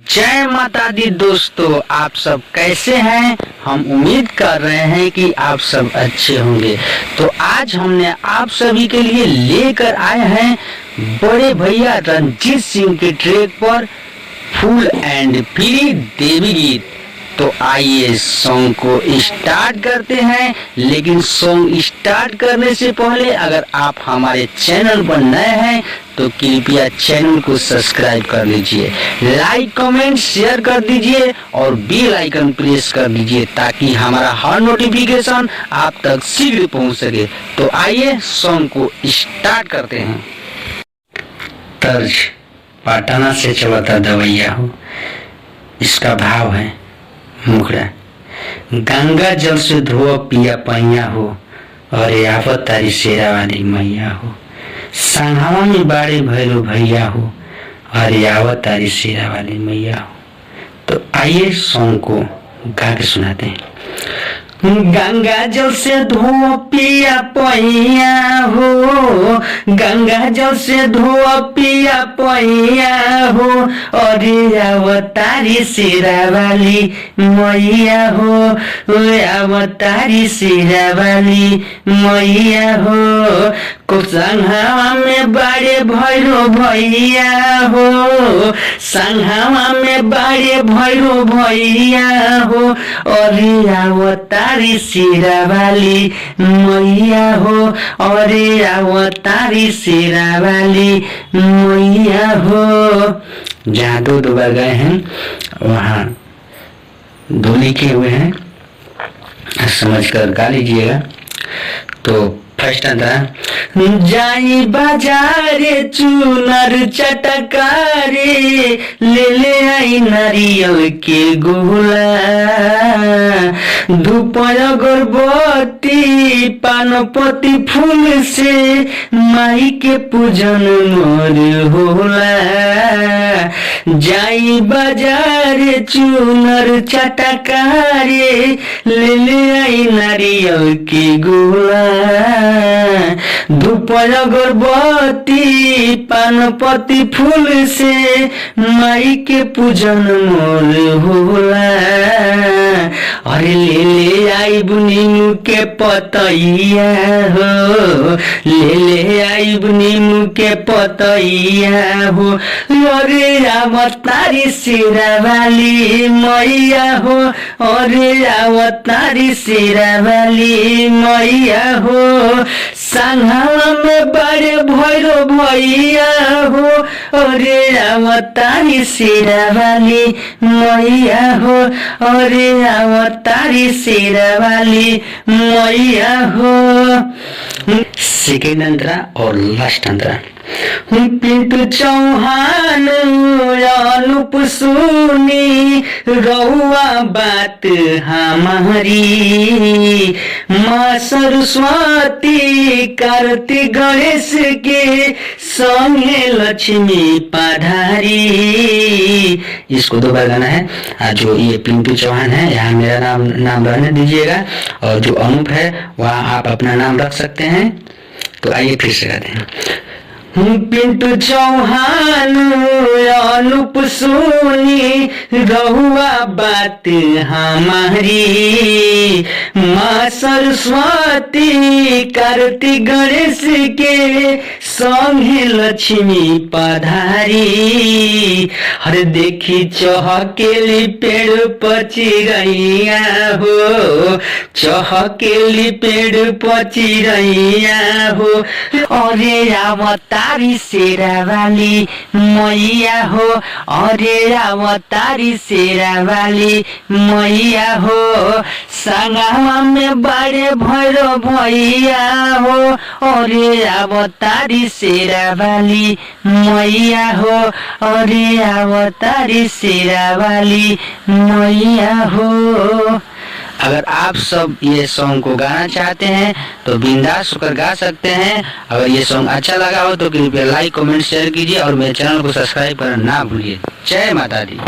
जय माता दी दोस्तों, आप सब कैसे हैं। हम उम्मीद कर रहे हैं कि आप सब अच्छे होंगे। तो आज हमने आप सभी के लिए लेकर आए हैं बड़े भैया रंजीत सिंह के ट्रैक पर फुल एंड फ्री देवी गीत। तो आइए सॉन्ग को स्टार्ट करते हैं। लेकिन सॉन्ग स्टार्ट करने से पहले अगर आप हमारे चैनल पर नए हैं तो कृपया चैनल को सब्सक्राइब कर लीजिए, लाइक कमेंट शेयर कर दीजिए और बेल आइकन प्रेस कर दीजिए ताकि हमारा हर नोटिफिकेशन आप तक शीघ्र पहुंच सके। तो आइए सॉन्ग को स्टार्ट करते हैं। तर्ज पाटना से चलता दवैया हो, इसका भाव है मुखड़ा। गंगा जल से धो पिया पैया हो, और आवत तारी शेरा वाली मैया हो। सांघावा में बाड़े भैरो भैया हो, और आवत तारी शेरा वाली मैया हो। तो आइए सॉन्ग को गा के सुनाते हैं। गंगा जल से धो पिया पैया हो, गंगा जल से धो पिया पैया हो, और अवतारी शेरा वाली मैया हो, अवतारी शेरा वाली मैया हो। संघावा में बड़े भैरो भैया हो, संघावा में बड़े भैरो भैया हो, और अवतारी शेरा वाली मैया हो, और अवतारी शेरा वाली मैया हो। जहाँ दो बार गए हैं वहाँ दो लिखे हुए हैं, समझ कर गा लीजिएगा। तो फर्स्ट अंतरा, जाई बाजारे चुनर चटकारे, ले ले आई नारियल के गोला, धूप अगरबत्ती पानपति फूल से माई के पूजन मोर होला। जाई बाजारे चुनर चटकारे, ले ले आई नारियल के गोला, धूप अगरबत्ती पानपति फूल से माई के पूजन मोर होला। अरे ले ले आई नीम के पतैया हो, ले ले आई नीम के पतैया हो, अरे अवतारी शेरा वाली मैया हो, अरे अवतारी शेरा वाली मैया हो। संघावा में बड़े भैरो भैया हो, अरे अवतारी शेरा वाली मैया हो, अरे अवतारी शेरा वाली मैया हो। सेकेंड अंतरा और लास्ट अंतरा, पिंटू चौहान अनुप सुनी रउआ बात हमारी, माँ सरस्वती कार्तिक गणेश के संगे लक्ष्मी पधारी। इसको दो बार गाना है। जो ये पिंटू चौहान है यहाँ मेरा नाम रहने दीजिएगा, और जो अनुप है वहाँ आप अपना नाम रख सकते हैं। तो आइए फिर से गाते हैं। पिंटू चौहान अनुप सोनी रहुआ बात हमारी, माँ सरस्वती कार्तिक गणेश के संगे लक्ष्मी पधारी। हर देखी चहकेली पेड़ पर चिरैया हो, चहकेली पेड़ पर चिरैया हो, और अवतारी शेरा वाली मैया हो, अरे अवतारी शेरा वाली मैया हो। संगवा में बड़े भैरो भैया हो, अरे अवतारी शेरा वाली मैया हो, अरे अवतारी शेरा वाली मैया हो। अगर आप सब ये सॉन्ग को गाना चाहते हैं तो बिंदास होकर गा सकते हैं। अगर ये सॉन्ग अच्छा लगा हो तो कृपया लाइक कमेंट शेयर कीजिए और मेरे चैनल को सब्सक्राइब करना ना भूलिए। जय माता दी।